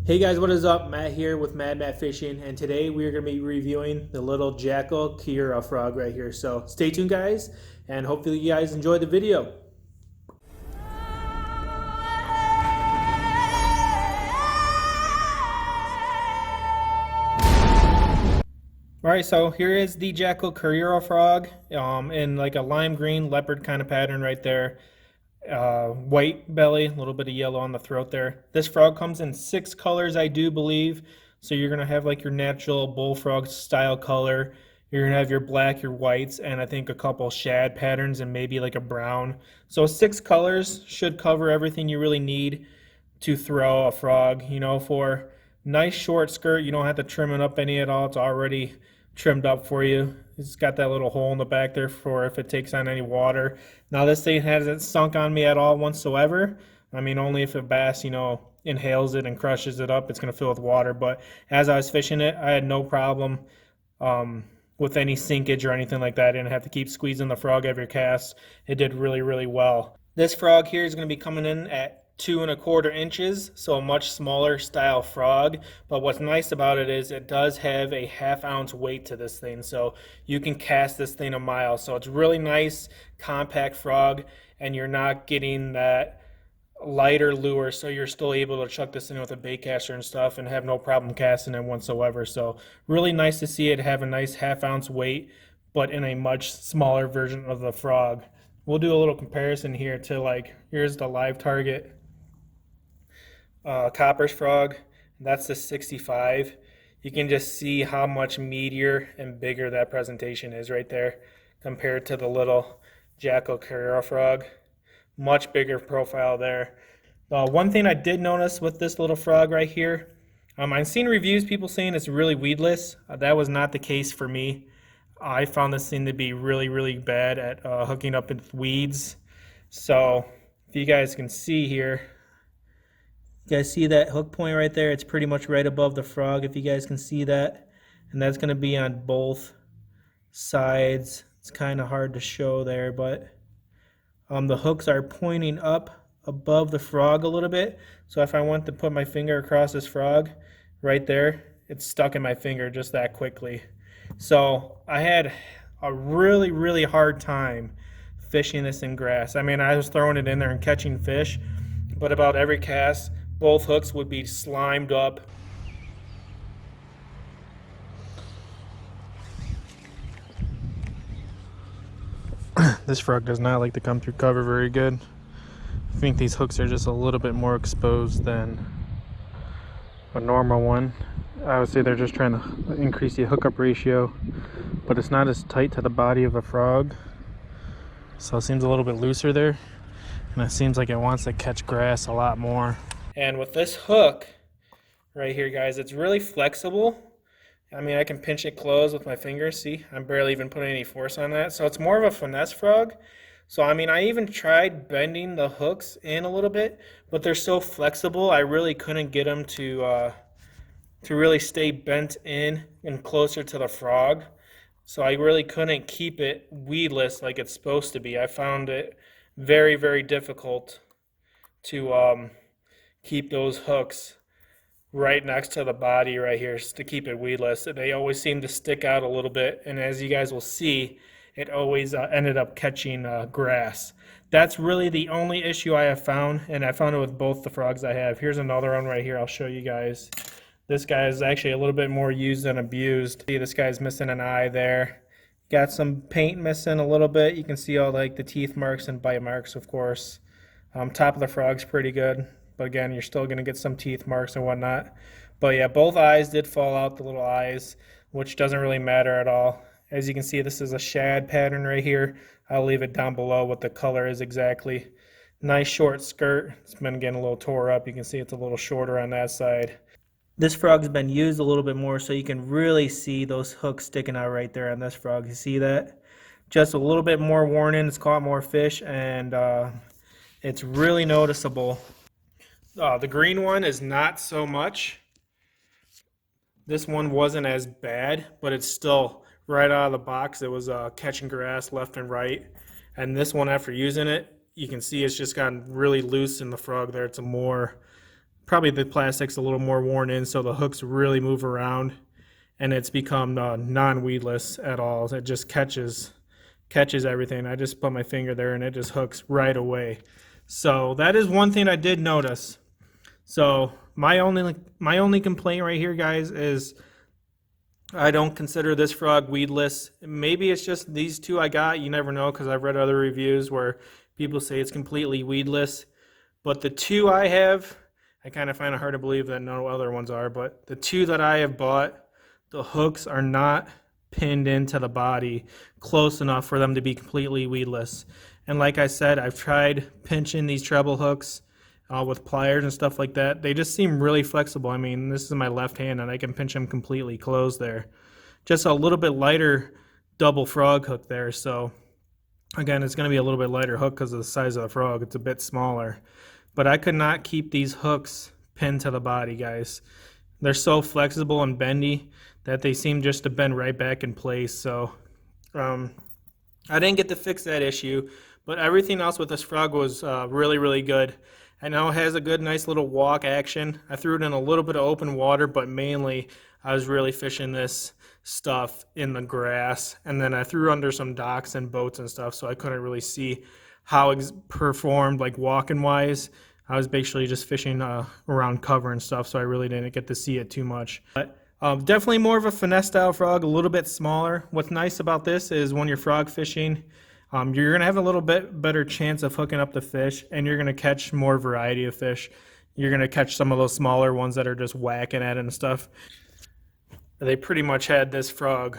Hey guys, what is up? Matt here with Mad Matt Fishing, and today we are going to be reviewing the little Jackall Kaera frog right here. So stay tuned, guys, and hopefully you guys enjoy the video. All right, so here is the Jackall Kaera frog, in like a lime green leopard kind of pattern right there. White belly, a little bit of yellow on the throat there. This frog comes in 6 colors, I do believe. So you're gonna have like your natural bullfrog style color. You're gonna have your black, your whites, and I think a couple shad patterns and maybe like a brown. So 6 colors should cover everything you really need to throw a frog. You know, for nice short skirt, you don't have to trim it up any at all. It's already trimmed up for you. It's got that little hole in the back there for if it takes on any water. Now this thing hasn't sunk on me at all whatsoever. I mean, only if a bass, you know, inhales it and crushes it up, it's going to fill with water. But as I was fishing it, I had no problem with any sinkage or anything like that. I didn't have to keep squeezing the frog every cast. It did really, really well. This frog here is going to be coming in at 2¼ inches, so a much smaller style frog. But what's nice about it is it does have a ½ ounce weight to this thing, so you can cast this thing a mile. So it's really nice, compact frog, and you're not getting that lighter lure, so you're still able to chuck this in with a bait caster and stuff and have no problem casting it whatsoever. So really nice to see it have a nice ½ ounce weight, but in a much smaller version of the frog. We'll do a little comparison here to, like, here's the live target Copper's frog. That's the 65. You can just see how much meatier and bigger that presentation is right there compared to the little Jackall Kaera frog. Much bigger profile there. One thing I did notice with this little frog right here, I've seen reviews, people saying it's really weedless. That was not the case for me. I found this thing to be really, really bad at hooking up with weeds. So if you guys can see here, you guys see that hook point right there? It's pretty much right above the frog, if you guys can see that. And that's going to be on both sides. It's kind of hard to show there, but the hooks are pointing up above the frog a little bit. So if I want to put my finger across this frog right there, it's stuck in my finger just that quickly. So I had a really, really hard time fishing this in grass. I mean, I was throwing it in there and catching fish, but about every cast, both hooks would be slimed up. This frog does not like to come through cover very good. I think these hooks are just a little bit more exposed than a normal one. I would say they're just trying to increase the hookup ratio, but it's not as tight to the body of a frog. So it seems a little bit looser there, and it seems like it wants to catch grass a lot more. And with this hook right here, guys, it's really flexible. I mean, I can pinch it closed with my fingers. See, I'm barely even putting any force on that. So it's more of a finesse frog. So, I mean, I even tried bending the hooks in a little bit, but they're so flexible, I really couldn't get them to really stay bent in and closer to the frog. So I really couldn't keep it weedless like it's supposed to be. I found it very, very difficult to keep those hooks right next to the body right here to keep it weedless. They always seem to stick out a little bit, and as you guys will see, it always ended up catching grass. That's really the only issue I have found, and I found it with both the frogs I have. Here's another one right here. I'll show you guys. This guy is actually a little bit more used than abused. See, this guy's missing an eye there. Got some paint missing a little bit. You can see all like the teeth marks and bite marks, of course. Top of the frog's pretty good, but again, you're still going to get some teeth marks and whatnot. But yeah, both eyes did fall out, the little eyes, which doesn't really matter at all. As you can see, this is a shad pattern right here. I'll leave it down below what the color is exactly. Nice short skirt. It's been getting a little tore up. You can see it's a little shorter on that side. This frog's been used a little bit more, so you can really see those hooks sticking out right there on this frog. You see that? Just a little bit more worn in. It's caught more fish, and it's really noticeable. The green one is not so much. This one wasn't as bad, but it's still right out of the box. It was catching grass left and right. And this one, after using it, you can see it's just gotten really loose in the frog there. It's a more probably the plastic's a little more worn in, so the hooks really move around, and it's become non-weedless at all. It just catches everything. I just put my finger there and it just hooks right away. So that is one thing I did notice. So my only complaint right here, guys, is I don't consider this frog weedless. Maybe it's just these two I got. You never know, because I've read other reviews where people say it's completely weedless. But the two I have, I kind of find it hard to believe that no other ones are. But the two that I have bought, the hooks are not pinned into the body close enough for them to be completely weedless. And like I said, I've tried pinching these treble hooks with pliers and stuff like that. They just seem really flexible. I mean, this is my left hand and I can pinch them completely closed there. Just a little bit lighter double frog hook there. So again, it's going to be a little bit lighter hook because of the size of the frog. It's a bit smaller. But I could not keep these hooks pinned to the body, guys. They're so flexible and bendy that they seem just to bend right back in place. So I didn't get to fix that issue, but everything else with this frog was really, really good. I know it has a good, nice little walk action. I threw it in a little bit of open water, but mainly I was really fishing this stuff in the grass. And then I threw under some docks and boats and stuff, so I couldn't really see how it performed, like walking wise. I was basically just fishing around cover and stuff, so I really didn't get to see it too much. But definitely more of a finesse style frog, a little bit smaller. What's nice about this is when you're frog fishing, you're going to have a little bit better chance of hooking up the fish, and you're going to catch more variety of fish. You're going to catch some of those smaller ones that are just whacking at it and stuff. They pretty much had this frog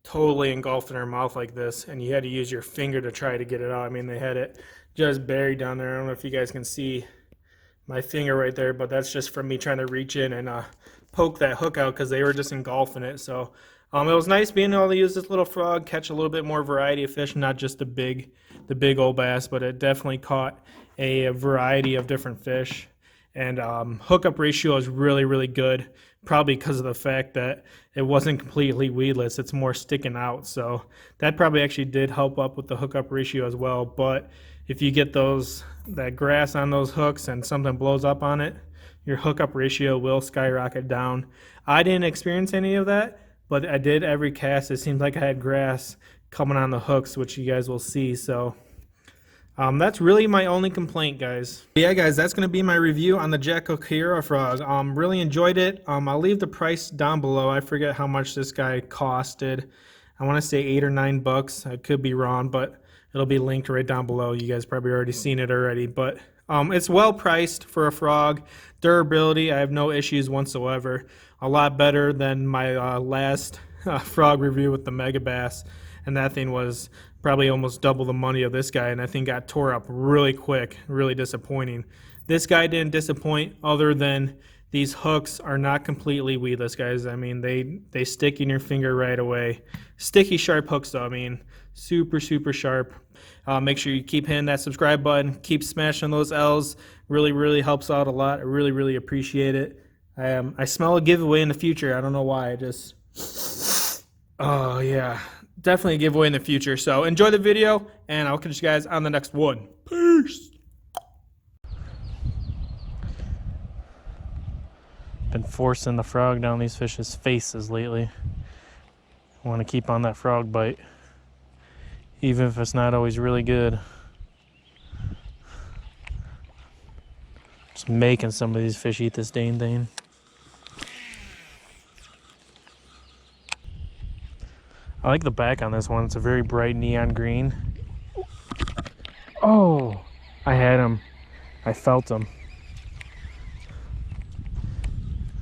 totally engulfed in their mouth like this, and you had to use your finger to try to get it out. I mean, they had it just buried down there. I don't know if you guys can see my finger right there, but that's just from me trying to reach in and poke that hook out because they were just engulfing it. So it was nice being able to use this little frog, catch a little bit more variety of fish, not just the big old bass, but it definitely caught a variety of different fish. And hookup ratio is really, really good, probably because of the fact that it wasn't completely weedless. It's more sticking out. So that probably actually did help up with the hookup ratio as well. But if you get that grass on those hooks and something blows up on it, your hookup ratio will skyrocket down. I didn't experience any of that, but I did every cast. It seemed like I had grass coming on the hooks, which you guys will see. So that's really my only complaint, guys. Yeah, guys, that's going to be my review on the Jackall Kaera frog. Really enjoyed it. I'll leave the price down below. I forget how much this guy costed. I want to say $8 or $9. I could be wrong, but it'll be linked right down below. You guys probably already seen it already, but it's well priced for a frog. Durability, I have no issues whatsoever. A lot better than my last frog review with the Mega Bass, and that thing was probably almost double the money of this guy, and that thing got tore up really quick. Really disappointing. This guy didn't disappoint, other than these hooks are not completely weedless, guys. I mean, they stick in your finger right away. Sticky, sharp hooks, though. I mean, super, super sharp. Make sure you keep hitting that subscribe button. Keep smashing those L's. Really, really helps out a lot. I really, really appreciate it. I smell a giveaway in the future. I don't know why. Oh, yeah. Definitely a giveaway in the future. So enjoy the video, and I'll catch you guys on the next one. Peace. Been forcing the frog down these fish's faces lately. I want to keep on that frog bite, even if it's not always really good. Just making some of these fish eat this dang thing. I like the back on this one. It's a very bright neon green. Oh, I had him. I felt him.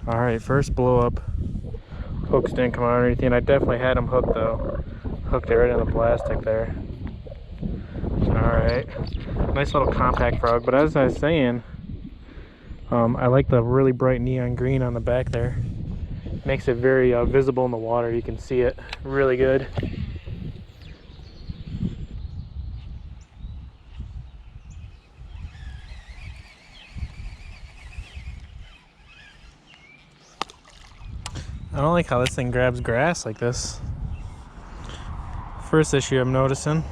All right, first blow up. Hooks didn't come out or anything. I definitely had him hooked though. Hooked it right in the plastic there. All right, nice little compact frog. But as I was saying, I like the really bright neon green on the back there. Makes it very visible in the water. You can see it really good. I don't like how this thing grabs grass like this. First issue I'm noticing.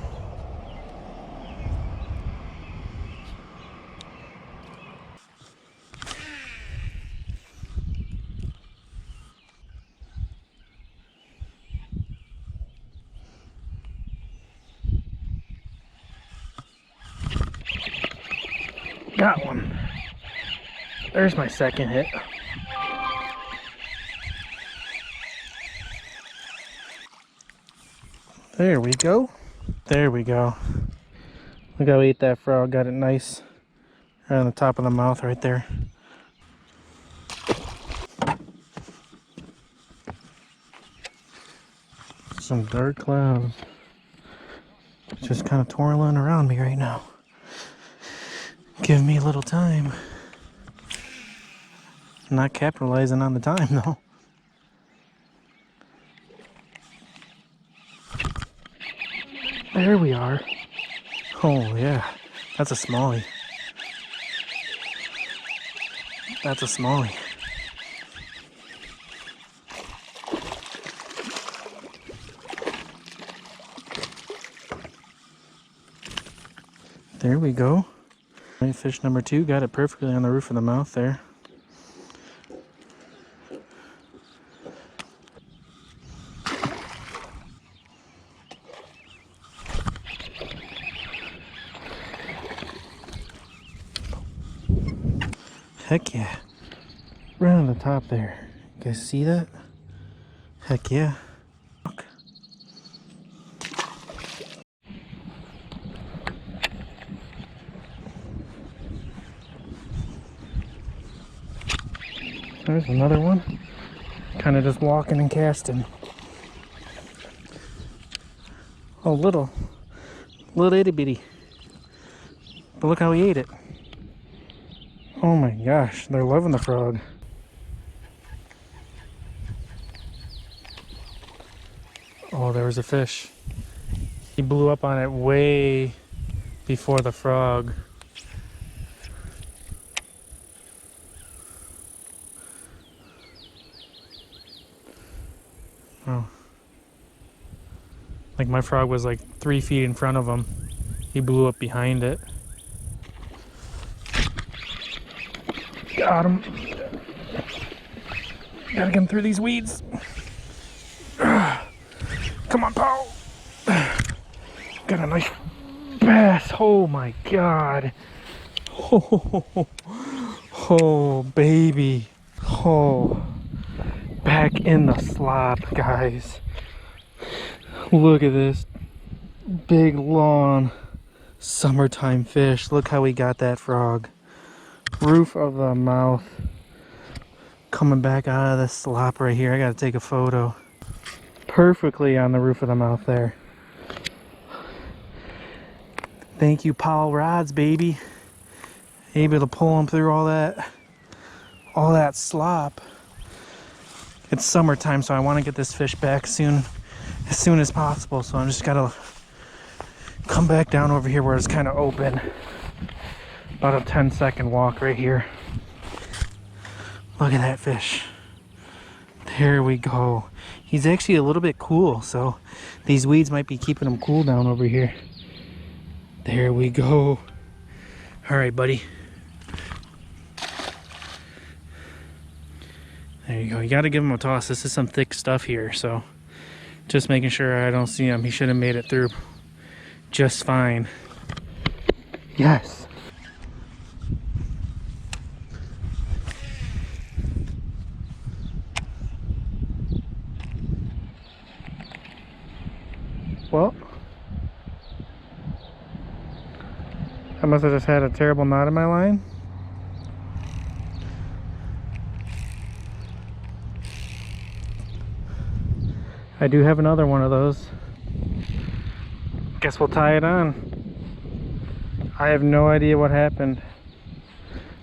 Got one. There's my second hit. There we go. There we go. Look how he ate that frog. Got it nice right on the top of the mouth right there. Some dark clouds just kind of twirling around me right now. Give me a little time. Not capitalizing on the time though. There we are. Oh yeah, that's a smallie. That's a smallie. There we go. Right, fish number 2, got it perfectly on the roof of the mouth there. Heck yeah. Right on the top there. You guys see that? Heck yeah. There's another one. Kind of just walking and casting. Oh, little itty bitty. But look how he ate it. Oh my gosh, they're loving the frog. Oh, there was a fish. He blew up on it way before the frog. Oh. Like my frog was like 3 feet in front of him. He blew up behind it. Got him. Gotta get him through these weeds. Come on, Paul. Got a nice bass. Oh my God. Oh, baby. Oh. Back in the slop, guys. Look at this big, long summertime fish. Look how we got that frog. Roof of the mouth. Coming back out of the slop right here. I gotta take a photo. Perfectly on the roof of the mouth there. Thank you, Paul Rods, baby. Able to pull them through all that slop. It's summertime, so I want to get this fish back as soon as possible. So I'm just gotta come back down over here where it's kind of open. About a 10-second walk right here. Look at that fish. There we go. He's actually a little bit cool, so these weeds might be keeping him cool down over here. There we go. All right, buddy. There you go. You got to give him a toss. This is some thick stuff here, so just making sure I don't see him. He should have made it through just fine. Yes. Well, I must have just had a terrible knot in my line. I do have another one of those. Guess we'll tie it on. I have no idea what happened.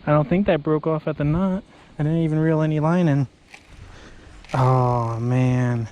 I don't think that broke off at the knot. I didn't even reel any line in. Oh man.